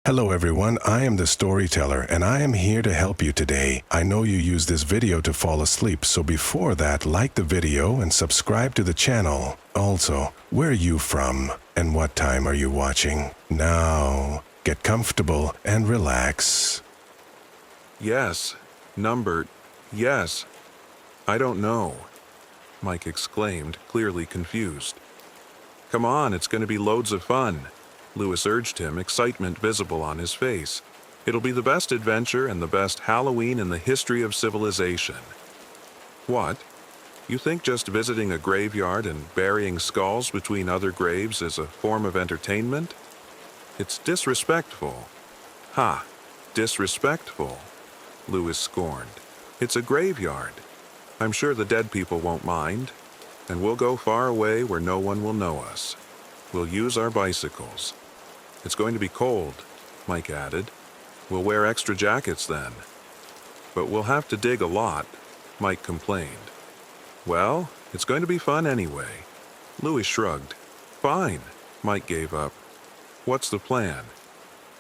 Hello everyone, I am the storyteller and I am here to help you today. I know you use this video to fall asleep, so before that, like the video and subscribe to the channel. Also, where are you from and what time are you watching? Now, get comfortable and relax. Yes, numbered. Yes. I don't know, Mike exclaimed, clearly confused. Come on, it's going to be loads of fun, Lewis urged him, excitement visible on his face. It'll be the best adventure and the best Halloween in the history of civilization. What? You think just visiting a graveyard and burying skulls between other graves is a form of entertainment? It's disrespectful. Ha! Disrespectful, Lewis scorned. It's a graveyard. I'm sure the dead people won't mind, and we'll go far away where no one will know us. We'll use our bicycles. It's going to be cold, Mike added. We'll wear extra jackets then. But we'll have to dig a lot, Mike complained. Well, it's going to be fun anyway. Louis shrugged. Fine, Mike gave up. What's the plan?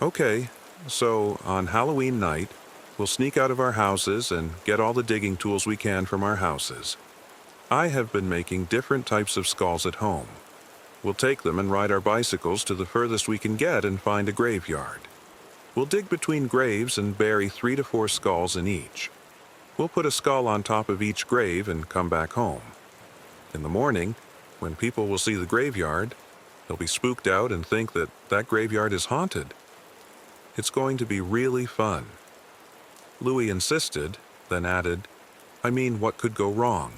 Okay, so on Halloween night, we'll sneak out of our houses and get all the digging tools we can from our houses. I have been making different types of skulls at home. We'll take them and ride our bicycles to the furthest we can get and find a graveyard. We'll dig between graves and bury 3 to 4 skulls in each. We'll put a skull on top of each grave and come back home. In the morning, when people will see the graveyard, they'll be spooked out and think that that graveyard is haunted. It's going to be really fun. Louis insisted, then added, I mean, what could go wrong?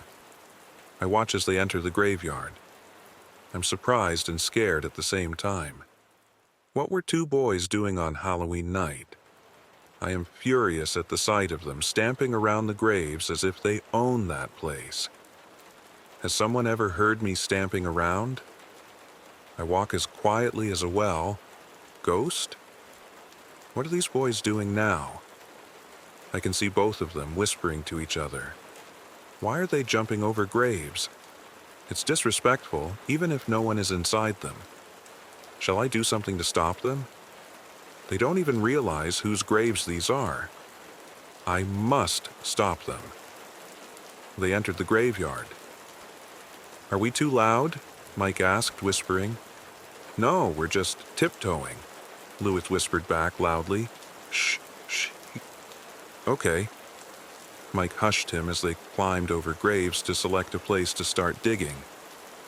I watch as they enter the graveyard. I'm surprised and scared at the same time. What were 2 boys doing on Halloween night? I am furious at the sight of them stamping around the graves as if they own that place. Has someone ever heard me stamping around? I walk as quietly as a well. Ghost? What are these boys doing now? I can see both of them whispering to each other. Why are they jumping over graves? It's disrespectful, even if no one is inside them. Shall I do something to stop them? They don't even realize whose graves these are. I must stop them. They entered the graveyard. Are we too loud? Mike asked, whispering. No, we're just tiptoeing, Lewis whispered back loudly. Shh, shh. Okay. Mike hushed him as they climbed over graves to select a place to start digging.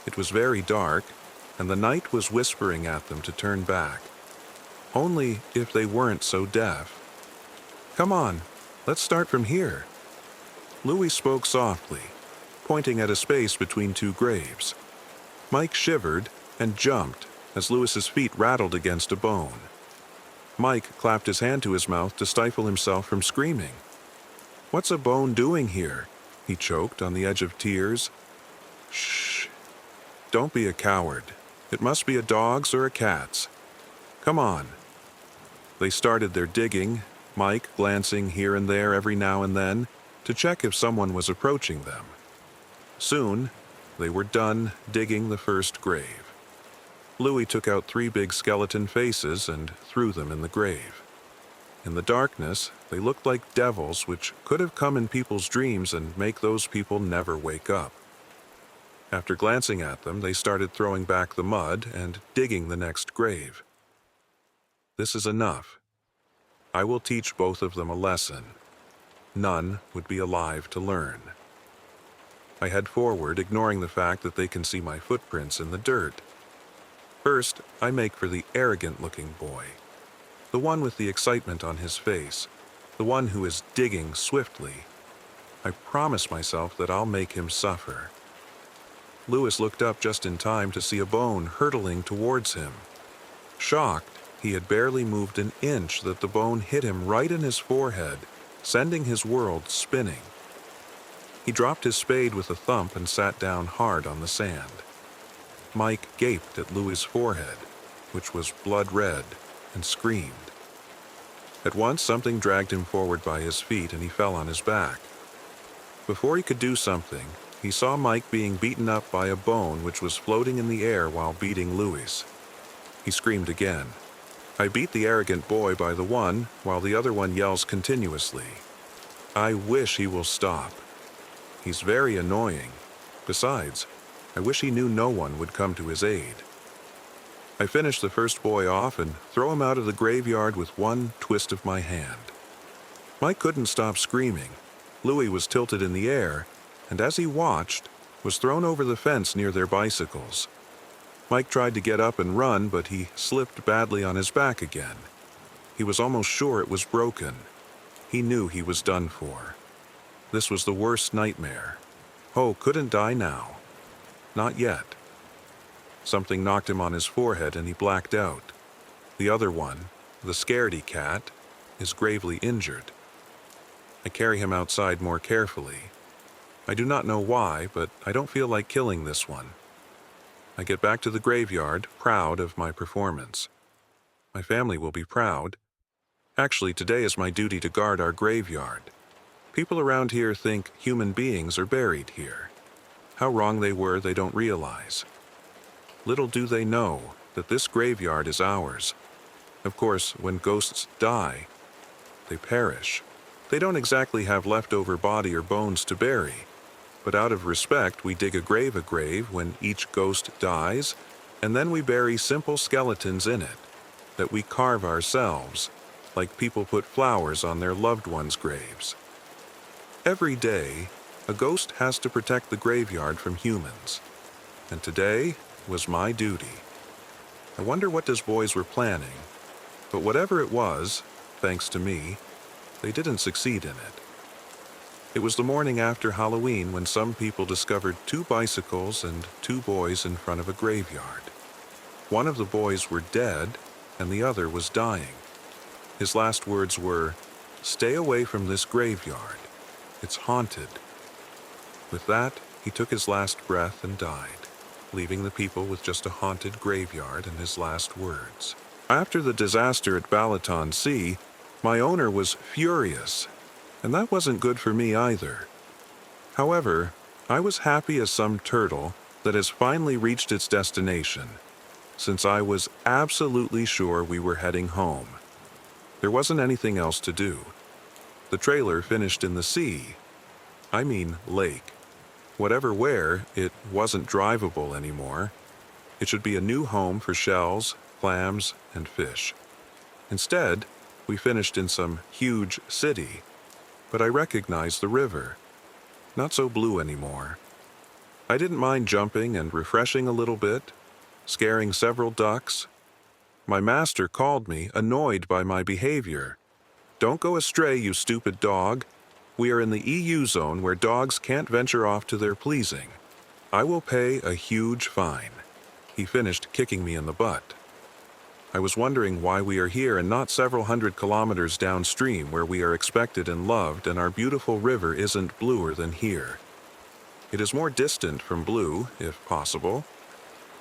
It was very dark, and the night was whispering at them to turn back. Only if they weren't so deaf. Come on, let's start from here. Louis spoke softly, pointing at a space between 2 graves. Mike shivered and jumped as Louis's feet rattled against a bone. Mike clapped his hand to his mouth to stifle himself from screaming. What's a bone doing here? He choked on the edge of tears. Shh. Don't be a coward. It must be a dog's or a cat's. Come on. They started their digging, Mike glancing here and there every now and then to check if someone was approaching them. Soon, they were done digging the first grave. Louis took out 3 big skeleton faces and threw them in the grave. In the darkness, they looked like devils which could have come in people's dreams and make those people never wake up. After glancing at them, they started throwing back the mud and digging the next grave. This is enough. I will teach both of them a lesson. None would be alive to learn. I head forward, ignoring the fact that they can see my footprints in the dirt. First, I make for the arrogant-looking boy. The one with the excitement on his face, the one who is digging swiftly. I promise myself that I'll make him suffer. Lewis looked up just in time to see a bone hurtling towards him. Shocked, he had barely moved an inch that the bone hit him right in his forehead, sending his world spinning. He dropped his spade with a thump and sat down hard on the sand. Mike gaped at Louis' forehead, which was blood red, and screamed. At once, something dragged him forward by his feet and he fell on his back. Before he could do something, he saw Mike being beaten up by a bone which was floating in the air while beating Louis. He screamed again. I beat the arrogant boy by the one, while the other one yells continuously. I wish he will stop. He's very annoying. Besides, I wish he knew no one would come to his aid. I finish the first boy off and throw him out of the graveyard with one twist of my hand. Mike couldn't stop screaming. Louis was tilted in the air, and as he watched, was thrown over the fence near their bicycles. Mike tried to get up and run, but he slipped badly on his back again. He was almost sure it was broken. He knew he was done for. This was the worst nightmare. Ho couldn't die now. Not yet. Something knocked him on his forehead and he blacked out. The other one, the scaredy cat, is gravely injured. I carry him outside more carefully. I do not know why, but I don't feel like killing this one. I get back to the graveyard, proud of my performance. My family will be proud. Actually, today is my duty to guard our graveyard. People around here think human beings are buried here. How wrong they were, they don't realize. Little do they know that this graveyard is ours. Of course, when ghosts die, they perish. They don't exactly have leftover body or bones to bury, but out of respect, we dig a grave when each ghost dies, and then we bury simple skeletons in it that we carve ourselves, like people put flowers on their loved ones' graves. Every day, a ghost has to protect the graveyard from humans, and today was my duty. I wonder what those boys were planning, but whatever it was, thanks to me, they didn't succeed in it. It was the morning after Halloween when some people discovered 2 bicycles and 2 boys in front of a graveyard. One of the boys were dead, and the other was dying. His last words were, "Stay away from this graveyard. It's haunted." With that, he took his last breath and died, leaving the people with just a haunted graveyard and his last words. After the disaster at Balaton Sea, my owner was furious, and that wasn't good for me either. However, I was happy as some turtle that has finally reached its destination, since I was absolutely sure we were heading home. There wasn't anything else to do. The trailer finished in the sea. I mean lake. Whatever where, it wasn't drivable anymore. It should be a new home for shells, clams, and fish. Instead, we finished in some huge city, but I recognized the river. Not so blue anymore. I didn't mind jumping and refreshing a little bit, scaring several ducks. My master called me, annoyed by my behavior. "Don't go astray, you stupid dog. We are in the EU zone where dogs can't venture off to their pleasing. I will pay a huge fine." He finished kicking me in the butt. I was wondering why we are here and not several hundred kilometers downstream where we are expected and loved and our beautiful river isn't bluer than here. It is more distant from blue, if possible.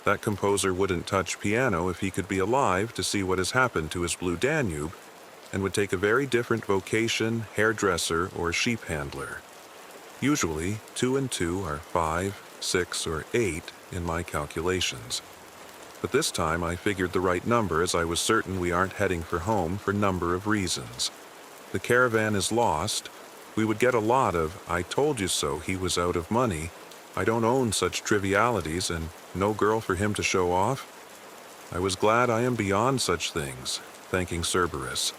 That composer wouldn't touch piano if he could be alive to see what has happened to his blue Danube, and would take a very different vocation, hairdresser, or sheep handler. Usually, 2 and 2 are 5, 6, or 8 in my calculations. But this time I figured the right number as I was certain we aren't heading for home for a number of reasons. The caravan is lost. We would get a lot of "I told you so, he was out of money. I don't own such trivialities and no girl for him to show off." I was glad I am beyond such things, thanking Cerberus.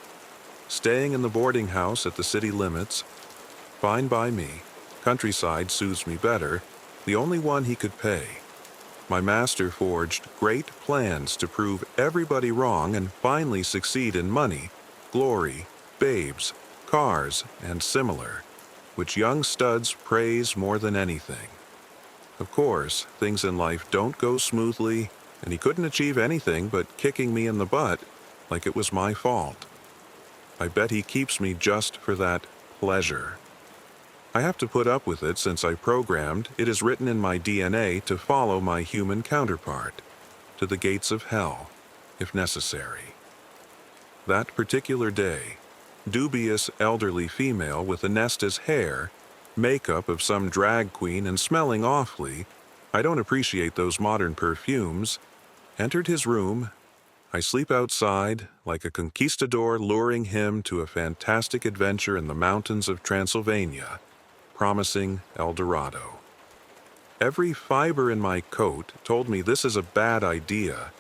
Staying in the boarding house at the city limits, fine by me. Countryside soothes me better, the only one he could pay. My master forged great plans to prove everybody wrong and finally succeed in money, glory, babes, cars, and similar, which young studs praise more than anything. Of course, things in life don't go smoothly, and he couldn't achieve anything but kicking me in the butt like it was my fault. I bet he keeps me just for that pleasure. I have to put up with it since I programmed, it is written in my DNA to follow my human counterpart, to the gates of hell, if necessary. That particular day, dubious elderly female with Anesta's hair, makeup of some drag queen and smelling awfully, I don't appreciate those modern perfumes, entered his room, I sleep outside like a conquistador luring him to a fantastic adventure in the mountains of Transylvania, promising El Dorado. Every fiber in my coat told me this is a bad idea,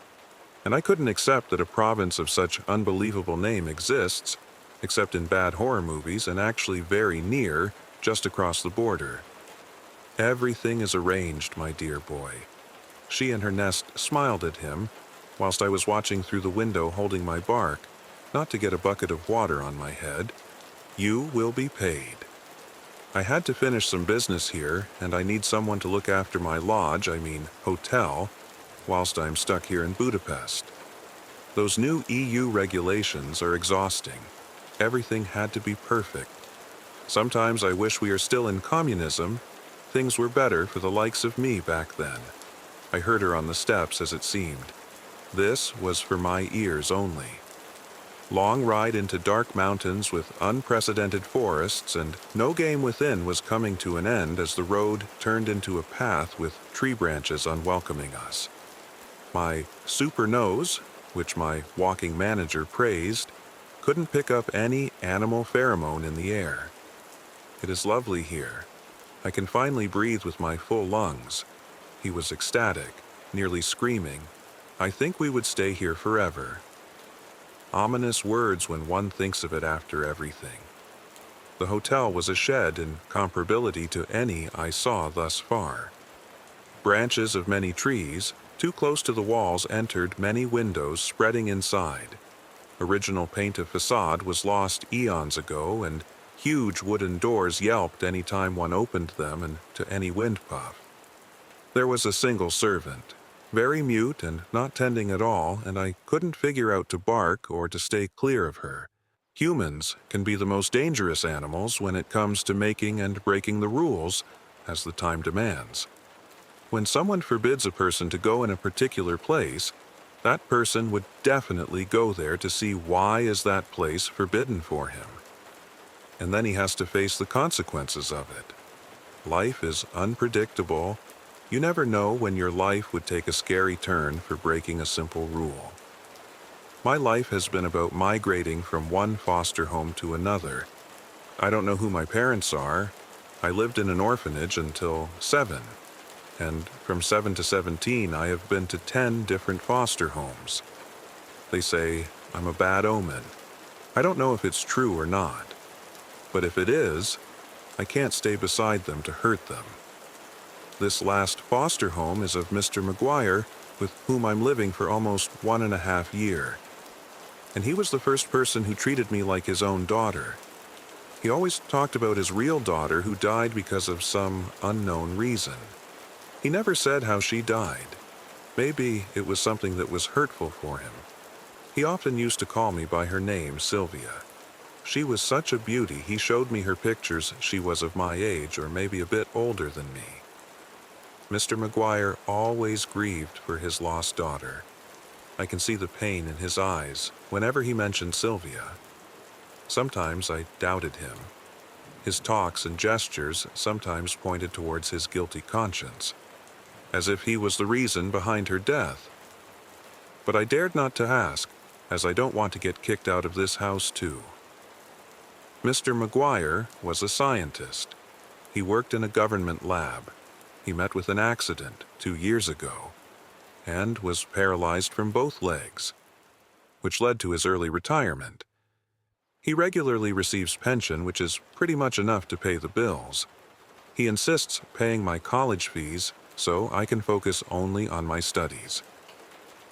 and I couldn't accept that a province of such unbelievable name exists, except in bad horror movies and actually very near, just across the border. Everything is arranged, my dear boy. She and her nest smiled at him, whilst I was watching through the window holding my bark, not to get a bucket of water on my head. You will be paid. I had to finish some business here, and I need someone to look after my lodge, hotel, whilst I'm stuck here in Budapest. Those new EU regulations are exhausting. Everything had to be perfect. Sometimes I wish we are still in communism. Things were better for the likes of me back then. I heard her on the steps as it seemed. This was for my ears only. Long ride into dark mountains with unprecedented forests, and no game within was coming to an end as the road turned into a path with tree branches unwelcoming us. My super nose, which my walking manager praised, couldn't pick up any animal pheromone in the air. It is lovely here. I can finally breathe with my full lungs. He was ecstatic, nearly screaming. I think we would stay here forever. Ominous words when one thinks of it after everything. The hotel was a shed in comparability to any I saw thus far. Branches of many trees, too close to the walls, entered many windows spreading inside. Original paint of facade was lost eons ago, and huge wooden doors yelped any time one opened them and to any wind puff. There was a single servant, very mute and not tending at all, and I couldn't figure out to bark or to stay clear of her. Humans can be the most dangerous animals when it comes to making and breaking the rules, as the time demands. When someone forbids a person to go in a particular place, that person would definitely go there to see why is that place forbidden for him. And then he has to face the consequences of it. Life is unpredictable. You never know when your life would take a scary turn for breaking a simple rule. My life has been about migrating from one foster home to another. I don't know who my parents are. I lived in an orphanage until 7. And from 7 to 17, I have been to 10 different foster homes. They say I'm a bad omen. I don't know if it's true or not. But if it is, I can't stay beside them to hurt them. This last foster home is of Mr. McGuire, with whom I'm living for almost 1.5 years. And he was the first person who treated me like his own daughter. He always talked about his real daughter who died because of some unknown reason. He never said how she died. Maybe it was something that was hurtful for him. He often used to call me by her name, Sylvia. She was such a beauty, he showed me her pictures. She was of my age, or maybe a bit older than me. Mr. McGuire always grieved for his lost daughter. I can see the pain in his eyes whenever he mentioned Sylvia. Sometimes I doubted him. His talks and gestures sometimes pointed towards his guilty conscience, as if he was the reason behind her death. But I dared not to ask, as I don't want to get kicked out of this house too. Mr. McGuire was a scientist. He worked in a government lab. He met with an accident 2 years ago and was paralyzed from both legs, which led to his early retirement. He regularly receives pension, which is pretty much enough to pay the bills. He insists paying my college fees so I can focus only on my studies.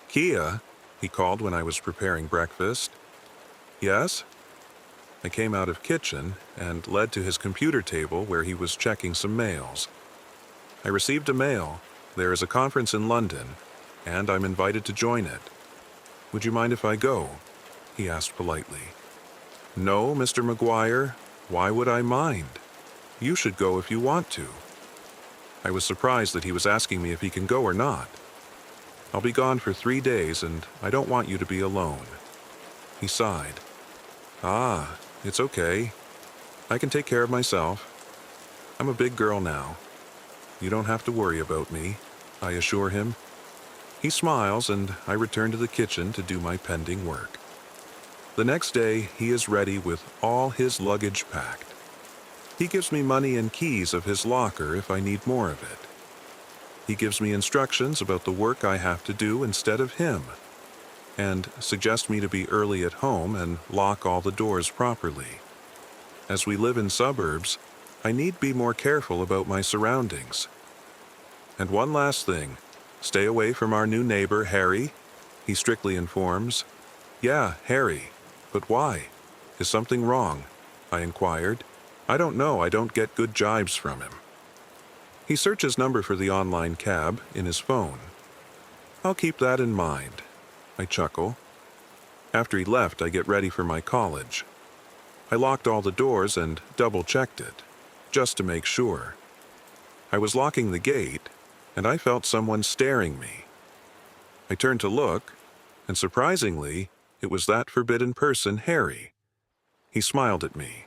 Kia, he called when I was preparing breakfast. Yes? I came out of kitchen and led to his computer table where he was checking some mails. I received a mail. There is a conference in London, and I'm invited to join it. Would you mind if I go? He asked politely. No, Mr. McGuire. Why would I mind? You should go if you want to. I was surprised that he was asking me if he can go or not. I'll be gone for 3 days, and I don't want you to be alone. He sighed. Ah, it's okay. I can take care of myself. I'm a big girl now. You don't have to worry about me, I assure him. He smiles, and I return to the kitchen to do my pending work. The next day, he is ready with all his luggage packed. He gives me money and keys of his locker if I need more of it. He gives me instructions about the work I have to do instead of him, and suggests me to be early at home and lock all the doors properly. As we live in suburbs, I need be more careful about my surroundings. And one last thing, stay away from our new neighbor, Harry, he strictly informs. Yeah, Harry. But why? Is something wrong? I inquired. I don't know, I don't get good jibes from him. He searches number for the online cab in his phone. I'll keep that in mind. I chuckle. After he left, I get ready for my college. I locked all the doors and double-checked it, just to make sure. I was locking the gate, and I felt someone staring me. I turned to look, and surprisingly, it was that forbidden person, Harry. He smiled at me.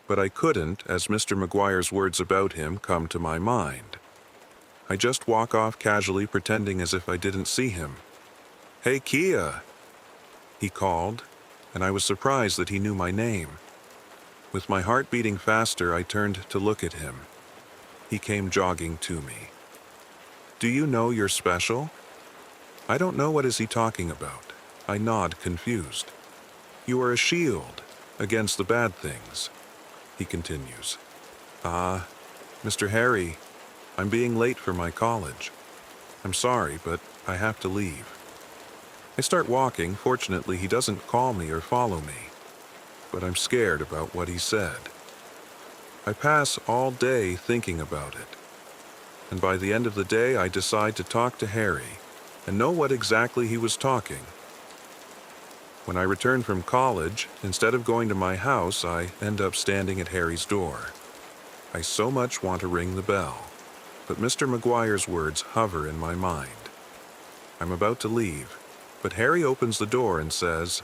But I couldn't, as Mr. McGuire's words about him come to my mind. I just walk off casually, pretending as if I didn't see him. Hey, Kia, he called, and I was surprised that he knew my name. With my heart beating faster, I turned to look at him. He came jogging to me. Do you know you're special? I don't know, what is he talking about? I nod, confused. You are a shield against the bad things, he continues. Mr. Harry, I'm being late for my college. I'm sorry, but I have to leave. I start walking. Fortunately, he doesn't call me or follow me, but I'm scared about what he said. I pass all day thinking about it, and by the end of the day, I decide to talk to Harry and know what exactly he was talking. When I return from college, instead of going to my house, I end up standing at Harry's door. I so much want to ring the bell, but Mr. McGuire's words hover in my mind. I'm about to leave, but Harry opens the door and says,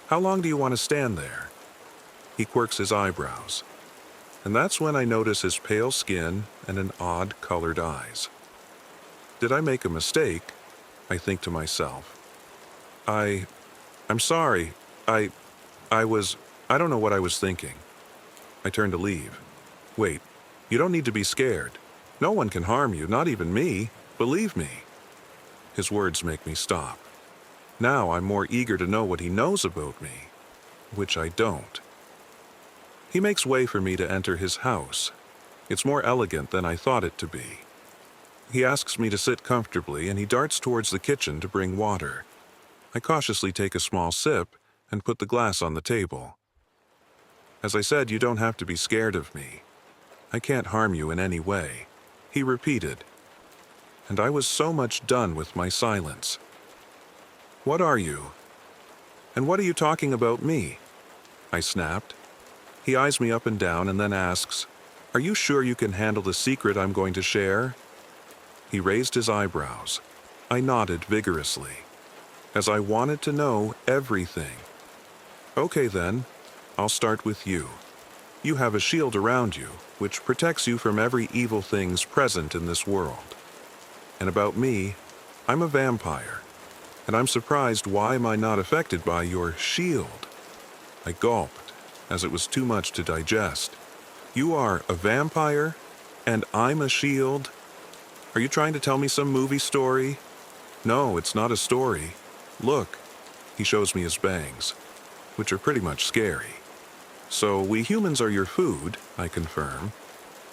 "How long do you want to stand there?" He quirks his eyebrows, and that's when I notice his pale skin and an odd colored eyes. Did I make a mistake? I think to myself. I'm sorry. I don't know what I was thinking. I turn to leave. Wait, you don't need to be scared. No one can harm you, not even me. Believe me. His words make me stop. Now I'm more eager to know what he knows about me, which I don't. He makes way for me to enter his house. It's more elegant than I thought it to be. He asks me to sit comfortably, and he darts towards the kitchen to bring water. I cautiously take a small sip and put the glass on the table. As I said, you don't have to be scared of me. I can't harm you in any way, he repeated. And I was so much done with my silence. What are you? And what are you talking about me? I snapped. He eyes me up and down and then asks, Are you sure you can handle the secret I'm going to share? He raised his eyebrows. I nodded vigorously, as I wanted to know everything. Okay then, I'll start with you. You have a shield around you, which protects you from every evil things present in this world. And about me, I'm a vampire, and I'm surprised why am I not affected by your shield? I gulped, as it was too much to digest. You are a vampire, and I'm a shield? Are you trying to tell me some movie story? No, it's not a story. Look, he shows me his bangs, which are pretty much scary. So we humans are your food, I confirm,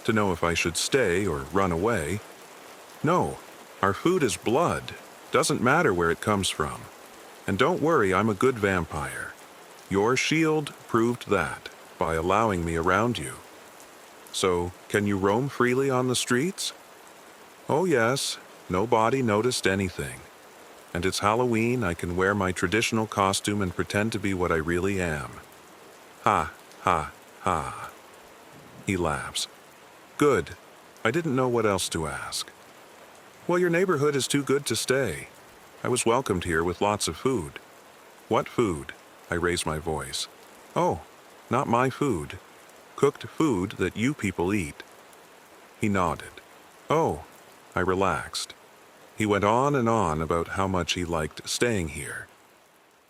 to know if I should stay or run away. No, our food is blood. Doesn't matter where it comes from. And don't worry, I'm a good vampire. Your shield proved that by allowing me around you. So, can you roam freely on the streets? Oh yes, nobody noticed anything. And it's Halloween, I can wear my traditional costume and pretend to be what I really am. Ha, ha, ha. He laughs. Good. I didn't know what else to ask. Well, your neighborhood is too good to stay. I was welcomed here with lots of food. What food? I raised my voice. Oh, not my food. Cooked food that you people eat. He nodded. Oh, I relaxed. He went on and on about how much he liked staying here.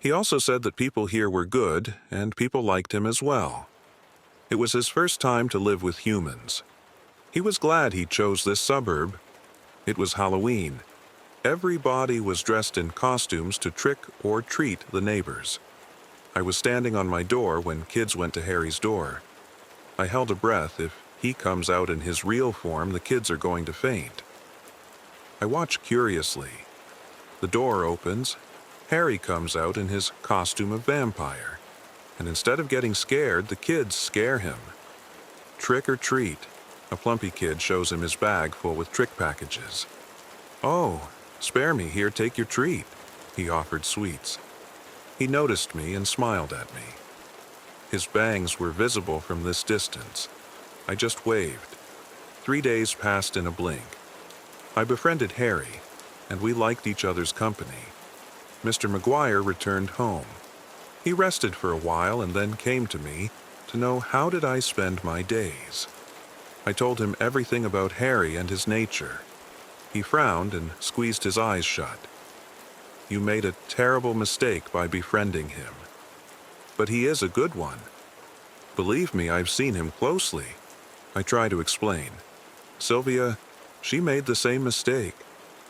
He also said that people here were good, and people liked him as well. It was his first time to live with humans. He was glad he chose this suburb. It was Halloween. Everybody was dressed in costumes to trick or treat the neighbors. I was standing on my door when kids went to Harry's door. I held a breath. If he comes out in his real form, the kids are going to faint. I watch curiously. The door opens. Harry comes out in his costume of vampire. And instead of getting scared, the kids scare him. Trick or treat. A plumpy kid shows him his bag full with trick packages. "Oh, spare me, here, take your treat." He offered sweets. He noticed me and smiled at me. His bangs were visible from this distance. I just waved. 3 days passed in a blink. I befriended Harry, and we liked each other's company. Mr. Maguire returned home. He rested for a while and then came to me to know how did I spend my days. I told him everything about Harry and his nature. He frowned and squeezed his eyes shut. "You made a terrible mistake by befriending him. But he is a good one. Believe me, I've seen him closely." I try to explain. "Sylvia, she made the same mistake.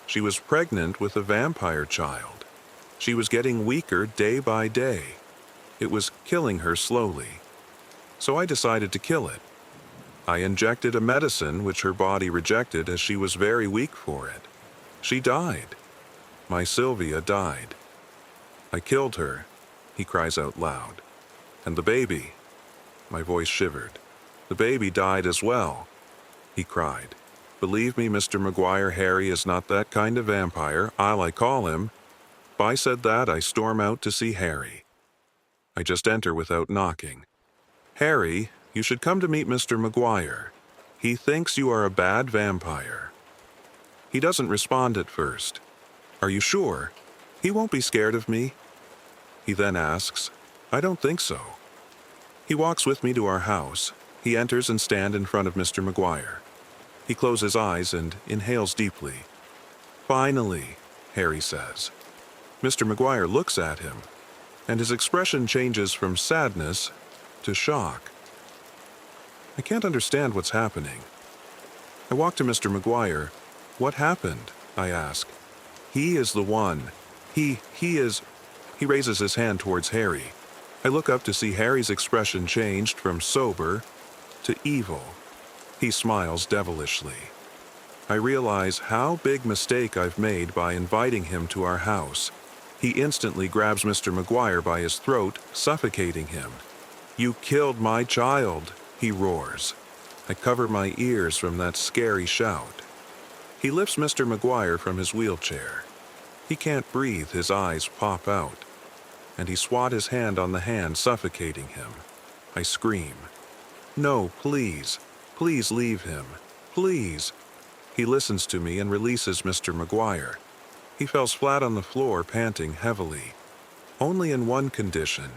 She was pregnant with a vampire child. She was getting weaker day by day. It was killing her slowly. So I decided to kill it. I injected a medicine which her body rejected as she was very weak for it. She died. My Sylvia died. I killed her," he cries out loud. "And the baby." My voice shivered. "The baby died as well," he cried. "Believe me, Mr. Maguire, Harry is not that kind of vampire, I call him." If I said that, I storm out to see Harry. I just enter without knocking. "Harry, you should come to meet Mr. Maguire. He thinks you are a bad vampire." He doesn't respond at first. "Are you sure? He won't be scared of me?" He then asks, "I don't think so." He walks with me to our house. He enters and stands in front of Mr. Maguire. He closes his eyes and inhales deeply. "Finally," Harry says. Mr. Maguire looks at him, and his expression changes from sadness to shock. I can't understand what's happening. I walk to Mr. Maguire. "What happened?" I ask. "He is the one. He is..." He raises his hand towards Harry. I look up to see Harry's expression changed from sober to evil. He smiles devilishly. I realize how big mistake I've made by inviting him to our house. He instantly grabs Mr. Maguire by his throat, suffocating him. "You killed my child," he roars. I cover my ears from that scary shout. He lifts Mr. Maguire from his wheelchair. He can't breathe, his eyes pop out. And he swats his hand on the hand, suffocating him. I scream. "No, please. Please leave him. Please." He listens to me and releases Mr. Maguire. He falls flat on the floor, panting heavily. "Only in one condition.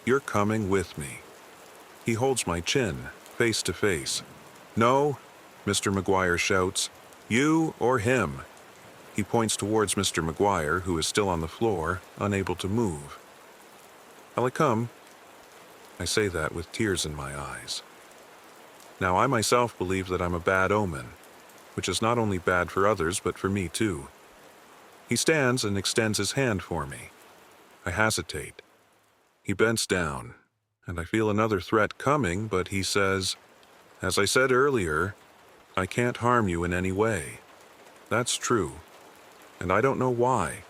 You're coming with me." He holds my chin, face to face. "No," Mr. Maguire shouts. "You or him." He points towards Mr. Maguire, who is still on the floor, unable to move. "I'll come." I say that with tears in my eyes. Now, I myself believe that I'm a bad omen, which is not only bad for others, but for me too. He stands and extends his hand for me. I hesitate. He bends down, and I feel another threat coming, but he says, "As I said earlier, I can't harm you in any way. That's true, and I don't know why,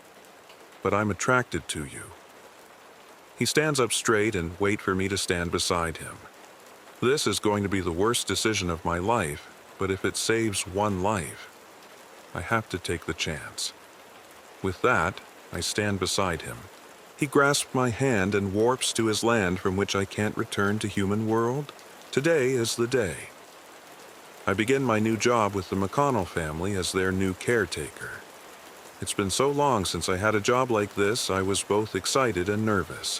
but I'm attracted to you." He stands up straight and waits for me to stand beside him. This is going to be the worst decision of my life, but if it saves one life, I have to take the chance. With that, I stand beside him. He grasps my hand and warps to his land from which I can't return to human world. Today is the day. I begin my new job with the McConnell family as their new caretaker. It's been so long since I had a job like this, I was both excited and nervous.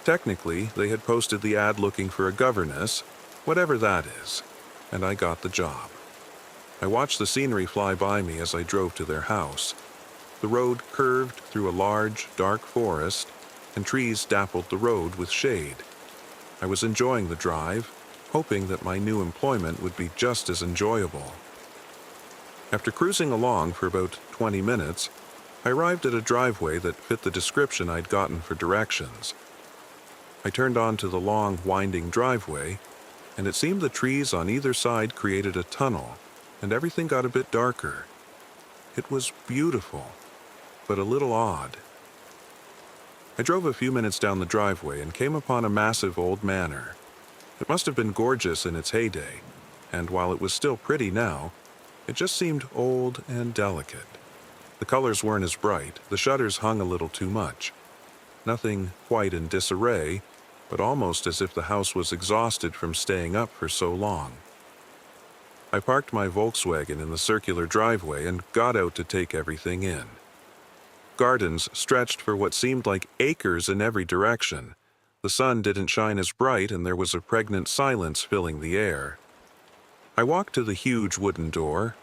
Technically, they had posted the ad looking for a governess, whatever that is, and I got the job. I watched the scenery fly by me as I drove to their house. The road curved through a large, dark forest, and trees dappled the road with shade. I was enjoying the drive, hoping that my new employment would be just as enjoyable. After cruising along for about 20 minutes, I arrived at a driveway that fit the description I'd gotten for directions. I turned onto the long, winding driveway, and it seemed the trees on either side created a tunnel, and everything got a bit darker. It was beautiful, but a little odd. I drove a few minutes down the driveway and came upon a massive old manor. It must have been gorgeous in its heyday, and while it was still pretty now, it just seemed old and delicate. The colors weren't as bright, the shutters hung a little too much. Nothing quite in disarray, but almost as if the house was exhausted from staying up for so long. I parked my Volkswagen in the circular driveway and got out to take everything in. Gardens stretched for what seemed like acres in every direction. The sun didn't shine as bright, and there was a pregnant silence filling the air. I walked to the huge wooden door.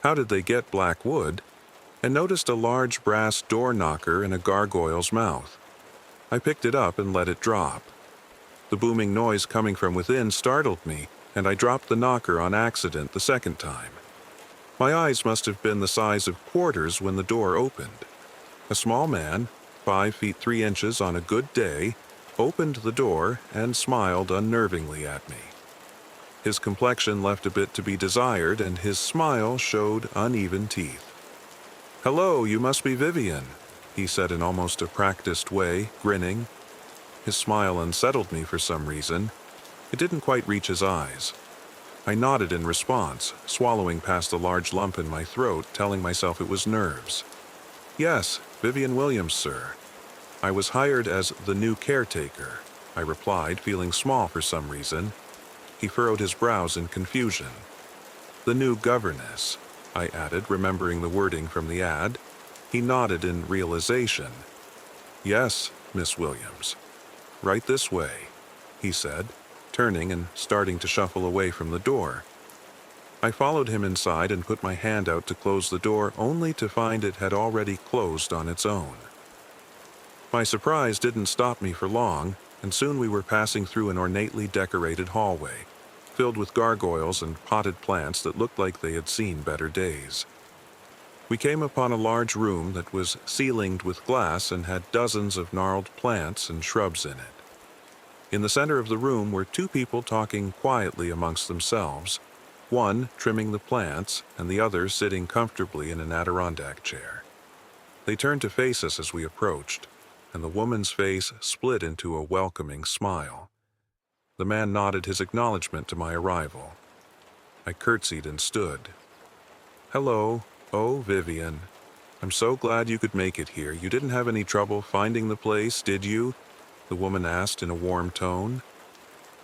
How did they get black wood? And noticed a large brass door knocker in a gargoyle's mouth. I picked it up and let it drop. The booming noise coming from within startled me, and I dropped the knocker on accident the second time. My eyes must have been the size of quarters when the door opened. A small man, 5 feet 3 inches on a good day, opened the door and smiled unnervingly at me. His complexion left a bit to be desired, and his smile showed uneven teeth. "Hello, you must be Vivian," he said in almost a practiced way, grinning. His smile unsettled me for some reason. It didn't quite reach his eyes. I nodded in response, swallowing past a large lump in my throat, telling myself it was nerves. "Yes, Vivian Williams, sir. I was hired as the new caretaker," I replied, feeling small for some reason. He furrowed his brows in confusion. "The new governess," I added, remembering the wording from the ad. He nodded in realization. "Yes, Miss Williams. Right this way," he said, turning and starting to shuffle away from the door. I followed him inside and put my hand out to close the door, only to find it had already closed on its own. My surprise didn't stop me for long, and soon we were passing through an ornately decorated hallway, filled with gargoyles and potted plants that looked like they had seen better days. We came upon a large room that was ceilinged with glass and had dozens of gnarled plants and shrubs in it. In the center of the room were 2 people talking quietly amongst themselves, one trimming the plants and the other sitting comfortably in an Adirondack chair. They turned to face us as we approached, and the woman's face split into a welcoming smile. The man nodded his acknowledgement to my arrival. I curtsied and stood. "Hello. Oh, Vivian. I'm so glad you could make it here. You didn't have any trouble finding the place, did you?" the woman asked in a warm tone.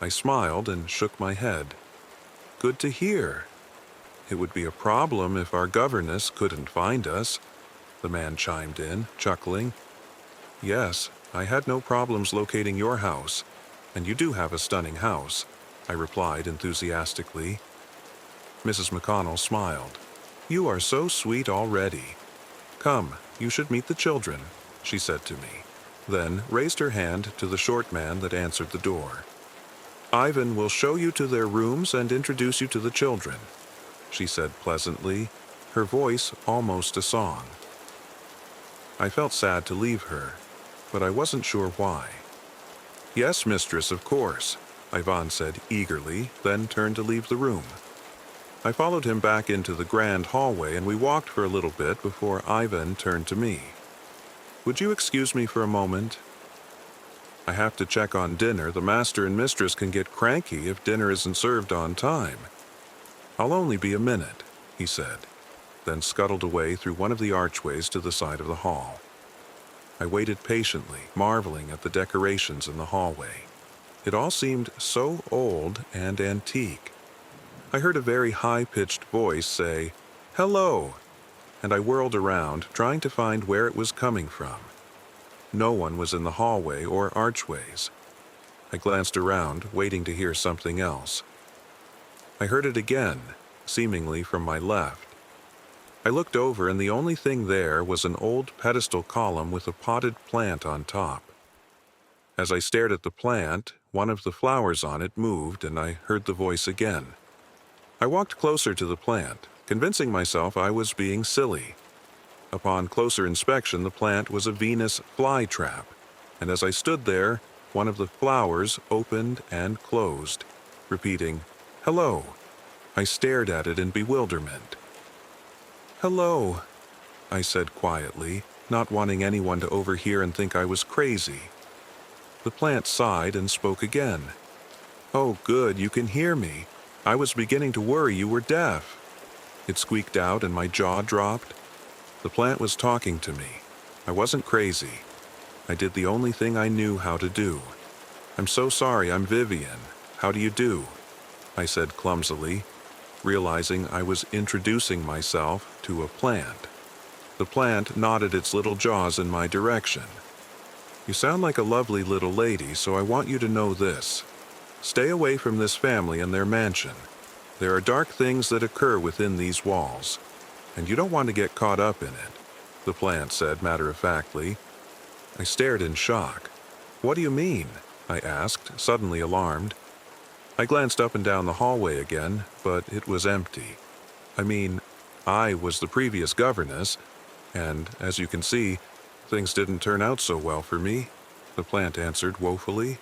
I smiled and shook my head. "Good to hear. It would be a problem if our governess couldn't find us," the man chimed in, chuckling. "Yes, I had no problems locating your house, and you do have a stunning house," I replied enthusiastically. Mrs. McConnell smiled. "You are so sweet already. Come, you should meet the children," she said to me, then raised her hand to the short man that answered the door. "Ivan will show you to their rooms and introduce you to the children," she said pleasantly, her voice almost a song. I felt sad to leave her, but I wasn't sure why. "Yes, mistress, of course," Ivan said eagerly, then turned to leave the room. I followed him back into the grand hallway, and we walked for a little bit before Ivan turned to me. "Would you excuse me for a moment? I have to check on dinner. The master and mistress can get cranky if dinner isn't served on time." "I'll only be a minute," he said, then scuttled away through one of the archways to the side of the hall. I waited patiently, marveling at the decorations in the hallway. It all seemed so old and antique. I heard a very high-pitched voice say, "Hello," and I whirled around, trying to find where it was coming from. No one was in the hallway or archways. I glanced around, waiting to hear something else. I heard it again, seemingly from my left. I looked over, and the only thing there was an old pedestal column with a potted plant on top. As I stared at the plant, one of the flowers on it moved, and I heard the voice again. I walked closer to the plant, convincing myself I was being silly. Upon closer inspection, the plant was a Venus flytrap, and as I stood there, one of the flowers opened and closed, repeating, "Hello." I stared at it in bewilderment. "Hello," I said quietly, not wanting anyone to overhear and think I was crazy. The plant sighed and spoke again. "Oh, good, you can hear me. I was beginning to worry you were deaf." It squeaked out and my jaw dropped. The plant was talking to me. I wasn't crazy. I did the only thing I knew how to do. "I'm so sorry, I'm Vivian. How do you do?" I said clumsily, realizing I was introducing myself to a plant. The plant nodded its little jaws in my direction. "You sound like a lovely little lady, so I want you to know this. Stay away from this family and their mansion. There are dark things that occur within these walls, and you don't want to get caught up in it," the plant said matter-of-factly. I stared in shock. "What do you mean?" I asked, suddenly alarmed. I glanced up and down the hallway again, but it was empty. I mean, I was the previous governess, and, as you can see, things didn't turn out so well for me, the plant answered woefully.